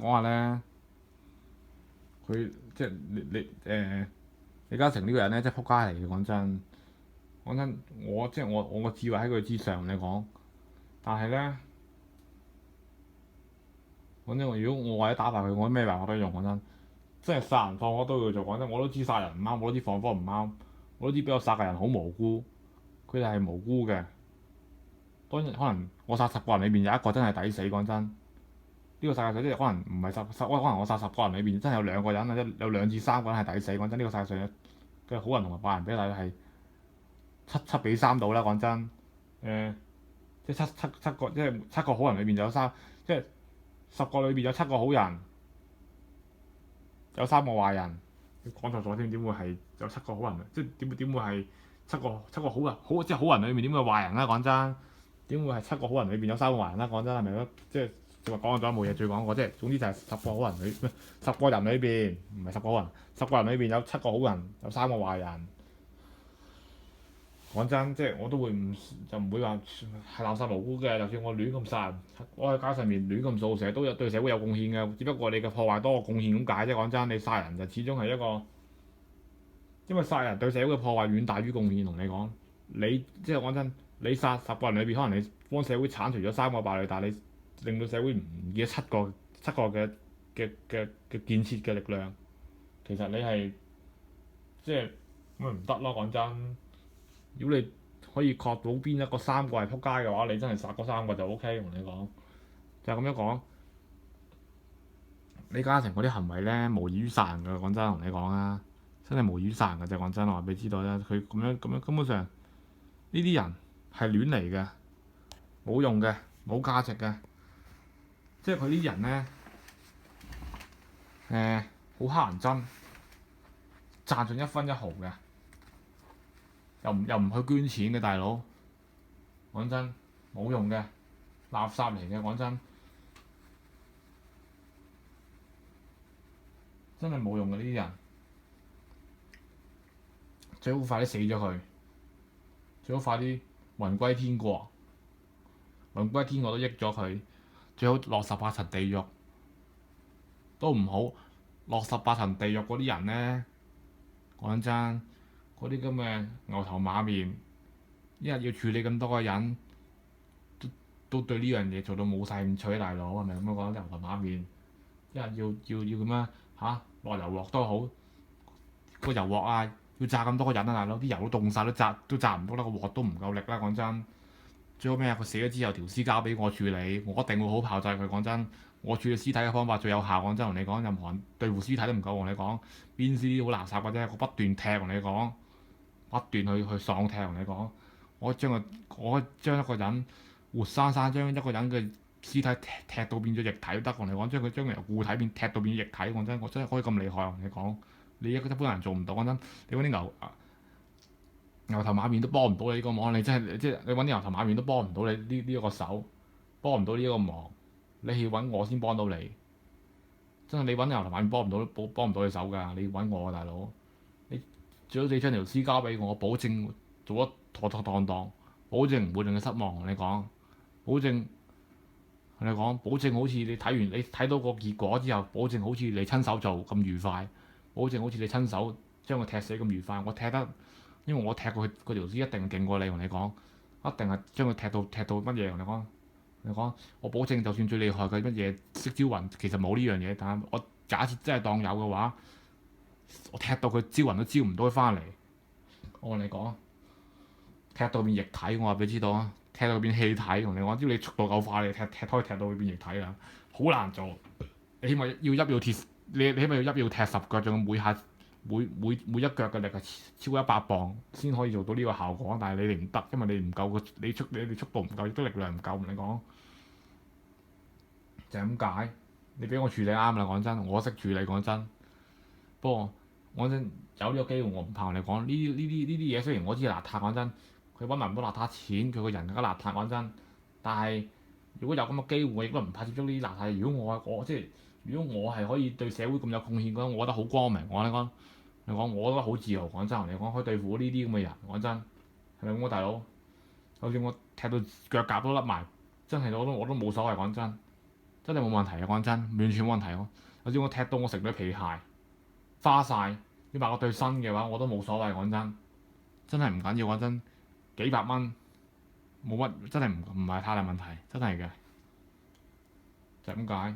講下咧，佢即係李嘉誠呢個人咧，即係撲街嚟嘅。講真，我個智慧喺佢之上，你講。但係咧，講真，如果我為咗打敗佢，我咩辦法都用。講真，真係殺人放火都要做。講真，我都知殺人唔啱，我都知放火唔啱，我都知俾我殺嘅人好無辜，佢哋係無辜嘅。當然可能我殺10個人裏邊有一個真係抵死。講真，呢個世界上即係可能唔係可能我殺10個人裏邊真係有2個人或者有2至3個人係抵死。講真，呢個世界上嘅好人同埋壞人比例係7:3到啦。講真，即係七個，即係7個好人裏邊就有三，即係10個裏邊有7個好人，有3個壞人。講錯咗添，點會係有7個好人？即係點會係七個好人？即係好人裏面點會壞人咧？講真，點會係7個好人裏邊有3個壞人咧？講真係咪咯？即係就話講咗冇嘢再講過，即係總之就係十個人裏邊唔係10個好人，10個人裏邊有7個好人，有3個壞人。講真，即係我都會唔會話係濫殺無辜嘅。就算我亂咁殺人，我喺街上面亂咁掃射，都有對社會有貢獻嘅。只不過你嘅破壞多過貢獻咁解啫。講真，你殺人就始終係一個，因為殺人對社會嘅破壞遠大於貢獻。同你講，你即係講真，你殺10個人裏邊，可能你幫社會剷除咗3個敗類，但係你令到社會唔見咗七個嘅建設嘅力量。其實你係即係咁咪唔得咯。講真。如果你可以確保邊一個3個係撲街嘅話，你真係殺嗰3個就 OK。同你講就係咁樣講。李嘉誠嗰啲行為咧，無異於殺人㗎。講真，同你講啊，真係無異於殺人㗎啫。講真，我話俾你知道啦，佢咁樣根本上呢啲人係亂嚟嘅，冇用嘅，冇價值嘅。即係佢啲人咧，好乞人憎，賺盡1分1毫嘅，又唔去捐錢嘅大佬。講真，冇用嘅，垃圾嚟嘅。講真，真係冇用嘅呢啲人，最好快啲死咗佢，最好快啲魂歸天國，魂歸天國都益咗佢，最好落18層地獄都唔好。落18層地獄嗰啲人呢，講真，嗰啲咁嘅牛頭馬面，一日要處理咁多個人，都對呢樣嘢做到冇晒興趣。大佬係咪咁樣講？牛頭馬面，一日要咁樣嚇落油鑊都好，個油鑊啊要炸咁多個人啊！大佬啲油都凍晒，都炸唔到啦，個鑊都唔夠力啦。講真，最後尾佢死咗之後，條屍交俾我處理，我一定會好炮製佢。講真，我處理屍體嘅方法最有效。講真，同你講，任何人對付屍體都唔夠。同你講，鞭屍啲好垃圾嘅啫，我不斷踢。同你講，不斷去喪踢。同你講，我將一個人活生生將一個人嘅屍體踢到變咗液體都得。同你講，將佢由固體踢到變液體。講真，我真係可以咁厲害。同你講，你一般人做唔到。講真，你揾啲牛頭馬面都幫唔到你呢個忙。你真係即係你揾啲牛頭馬面都幫唔到你呢一個手，幫唔到呢一個忙。你係揾我先幫到你。真係你揾牛頭馬面幫唔到你手㗎。你揾我啊，大佬。你最好你將條屍交俾我，保證做得妥妥當當，保證唔會令你失望。同你講，保證同你講，保證好似你睇到個結果之後，保證好似你親手做咁愉快，保證好似你親手將佢踢死咁愉快。我踢得，因為我踢過佢條屍一定勁過你。同你講，一定係將佢踢到乜嘢。同你講，我保證就算最厲害嘅乜嘢識招魂，其實冇呢樣嘢。但係我假設真係當有嘅話，我踢到佢招魂都招唔到佢翻嚟。我同你講，踢到變液體，我話俾你知道啊！踢到變氣體。同你講，只要你速度夠快，你踢可以踢到佢變液體啊！好難做，你起碼要一要鐵，你起碼要一要踢10腳，仲要每一腳嘅力係超過100磅先可以做到呢個效果。但係你哋唔得，因為你唔夠你速度唔夠，亦都力量唔夠。同你講就係咁解。你俾我處理啱啦。講真，我識處理。講真，不過講真有呢個機會，我唔怕。同你講呢啲嘢，雖然我知係邋遢。講真，佢揾埋唔到邋遢錢，佢個人更加邋遢。講真，但係如果有咁嘅機會，我亦都唔怕接觸呢啲邋遢。如果我係可以對社會咁有貢獻嘅話，我覺得好光明。我講，我覺得好自豪。講真，同你講，可以對付呢啲咁嘅人。講真，係咪咁啊，大佬？就算我踢到腳甲都甩埋，真係我都冇所謂。講真，真係冇問題啊！講真，完全冇問題喎。就算我踢到我成對皮鞋花晒，要買個對新嘅話，我都冇所謂。講真，真係唔緊要。講真，幾百蚊冇乜，真係唔係太大問題，真係嘅。就係咁解。